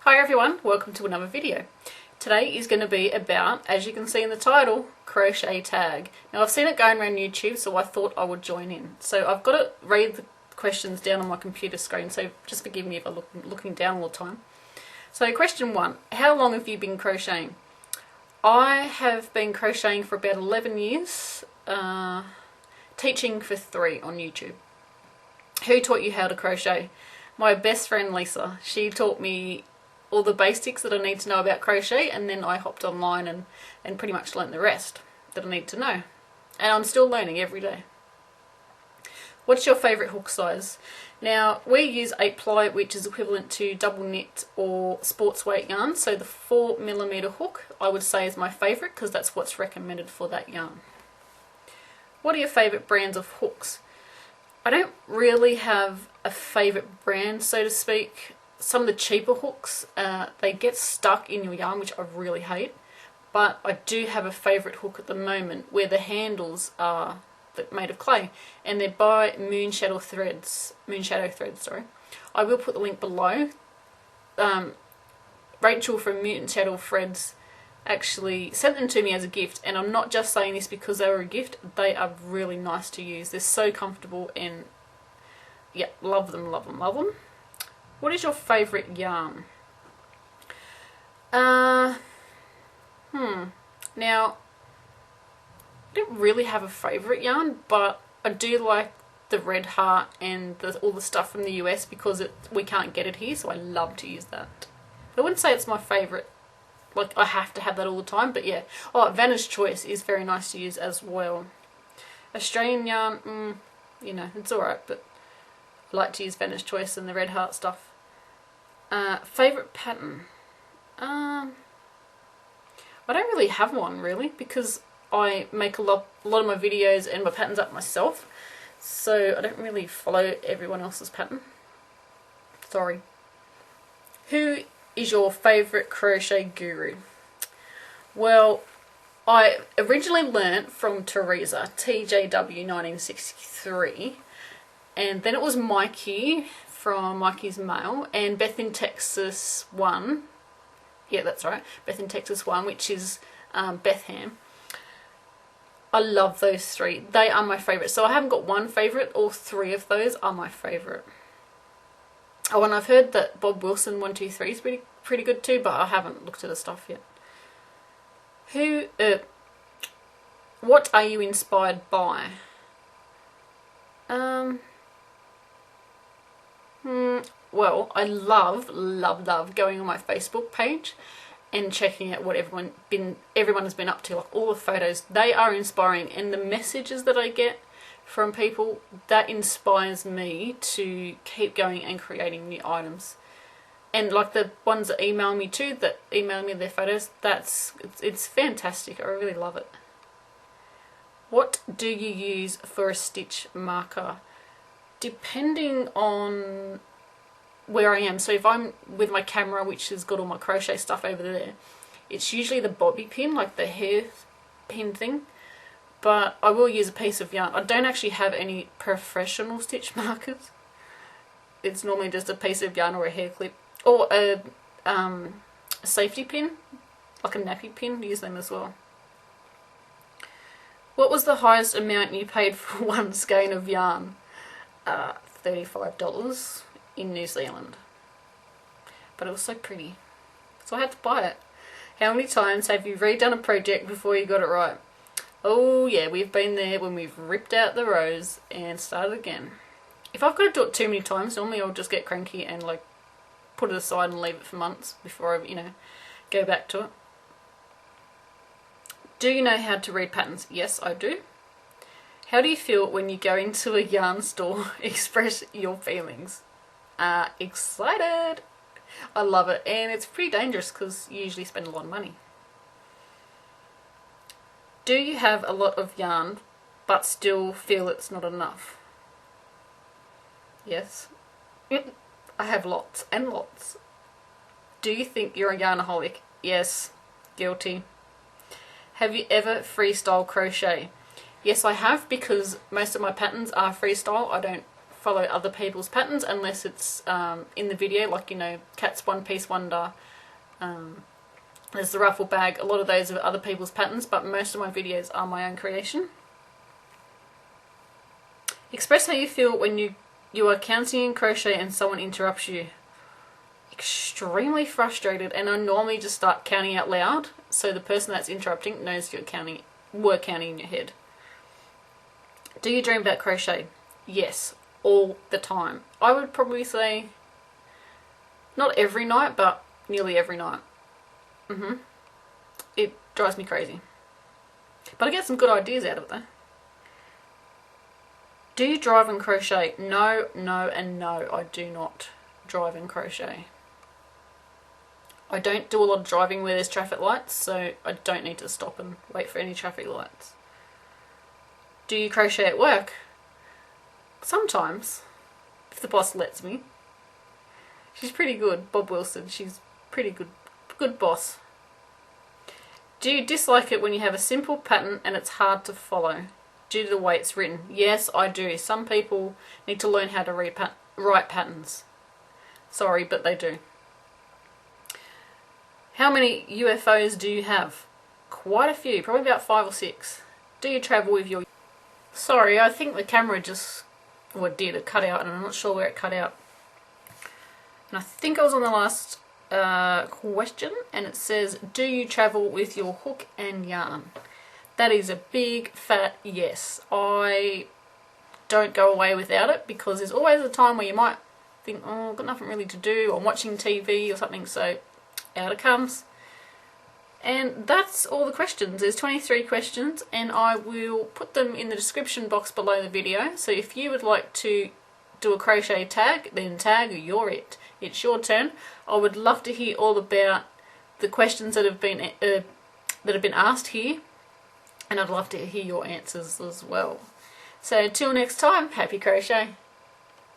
Hi everyone, welcome to another video. Today is going to be about, as you can see in the title, Crochet Tag. Now I've seen it going around YouTube, so I thought I would join in. So I've got to read the questions down on my computer screen, so just forgive me if I'm looking down all the time. So question 1, how long have you been crocheting? I have been crocheting for about 11 years, teaching for 3 on YouTube. Who taught you how to crochet? My best friend Lisa. She taught me all the basics that I need to know about crochet, and then I hopped online and pretty much learnt the rest that I need to know. And I'm still learning every day. What's your favourite hook size? Now we use 8-ply, which is equivalent to double knit or sports weight yarn, so the 4mm hook I would say is my favourite because that's what's recommended for that yarn. What are your favourite brands of hooks? I don't really have a favourite brand, so to speak. Some of the cheaper hooks, they get stuck in your yarn, which I really hate. But I do have a favourite hook at the moment where the handles are made of clay, and they're by Moonshadow Threads. Sorry. I will put the link below. Rachel from Moonshadow Threads actually sent them to me as a gift, and I'm not just saying this because they were a gift. They are really nice to use. They're so comfortable, and yeah, love them, love them, love them. What is your favourite yarn? Now, I don't really have a favourite yarn, but I do like the Red Heart and all the stuff from the US because we can't get it here, so I love to use that. I wouldn't say it's my favourite, like I have to have that all the time, but yeah. Oh, Vanna's Choice is very nice to use as well. Australian yarn, you know, it's alright, but I like to use Vanna's Choice and the Red Heart stuff. Favourite pattern? I don't really have one really, because I make a lot of my videos and my patterns up myself, so I don't really follow everyone else's pattern. Sorry. Who is your favourite crochet guru? Well, I originally learnt from Teresa, TJW1963, and then it was Mikey from Mikey's Mail, and Beth in Texas 1. Yeah, that's right, Beth in Texas 1, which is Beth Ham. I love those 3. They are my favourite. So I haven't got one favourite, all 3 of those are my favourite. Oh, and I've heard that Bob Wilson 123 is pretty good too, but I haven't looked at the stuff yet. What are you inspired by? Well, I love going on my Facebook page and checking out what everyone has been up to, like all the photos. They are inspiring, and the messages that I get from people, that inspires me to keep going and creating new items. And like the ones that email me too, that email me their photos, it's fantastic. I really love it. What do you use for a stitch marker? Depending on where I am. So if I'm with my camera, which has got all my crochet stuff over there, it's usually the bobby pin, like the hair pin thing. But I will use a piece of yarn. I don't actually have any professional stitch markers. It's normally just a piece of yarn or a hair clip, or a safety pin, like a nappy pin. Use them as well. What was the highest amount you paid for one skein of yarn? $35 in New Zealand. But it was so pretty, so I had to buy it. How many times have you redone a project before you got it right? Oh yeah, we've been there when we've ripped out the rows and started again. If I've got to do it too many times, normally I'll just get cranky and like put it aside and leave it for months before I, go back to it. Do you know how to read patterns? Yes, I do. How do you feel when you go into a yarn store? Express your feelings. Excited! I love it, and it's pretty dangerous because you usually spend a lot of money. Do you have a lot of yarn but still feel it's not enough? Yes. I have lots and lots. Do you think you're a yarn-a-holic? Yes. Guilty. Have you ever freestyle crochet? Yes, I have, because most of my patterns are freestyle. I don't follow other people's patterns unless it's in the video, like, you know, Cat's One Piece Wonder, there's the ruffle bag. A lot of those are other people's patterns, but most of my videos are my own creation. Express how you feel when you are counting in crochet and someone interrupts you. Extremely frustrated, and I normally just start counting out loud so the person that's interrupting knows you're counting in your head. Do you dream about crochet? Yes, all the time. I would probably say not every night, but nearly every night. It drives me crazy. But I get some good ideas out of it though. Do you drive and crochet? No, no, and no, I do not drive and crochet. I don't do a lot of driving where there's traffic lights, so I don't need to stop and wait for any traffic lights. Do you crochet at work? Sometimes, if the boss lets me. She's pretty good, Bob Wilson. She's pretty good boss. Do you dislike it when you have a simple pattern and it's hard to follow due to the way it's written? Yes, I do. Some people need to learn how to write patterns. Sorry, but they do. How many UFOs do you have? Quite a few, probably about 5 or 6. Do you travel with your... Sorry, I think the camera just... it cut out, and I'm not sure where it cut out. And I think I was on the last question, and it says, do you travel with your hook and yarn? That is a big fat yes. I don't go away without it, because there's always a time where you might think, oh, I've got nothing really to do, or I'm watching TV or something, so out it comes. And that's all the questions. There's 23 questions, and I will put them in the description box below the video. So if you would like to do a crochet tag, then tag, you're it. It's your turn. I would love to hear all about the questions that have been asked here, and I'd love to hear your answers as well. So till next time, happy crochet.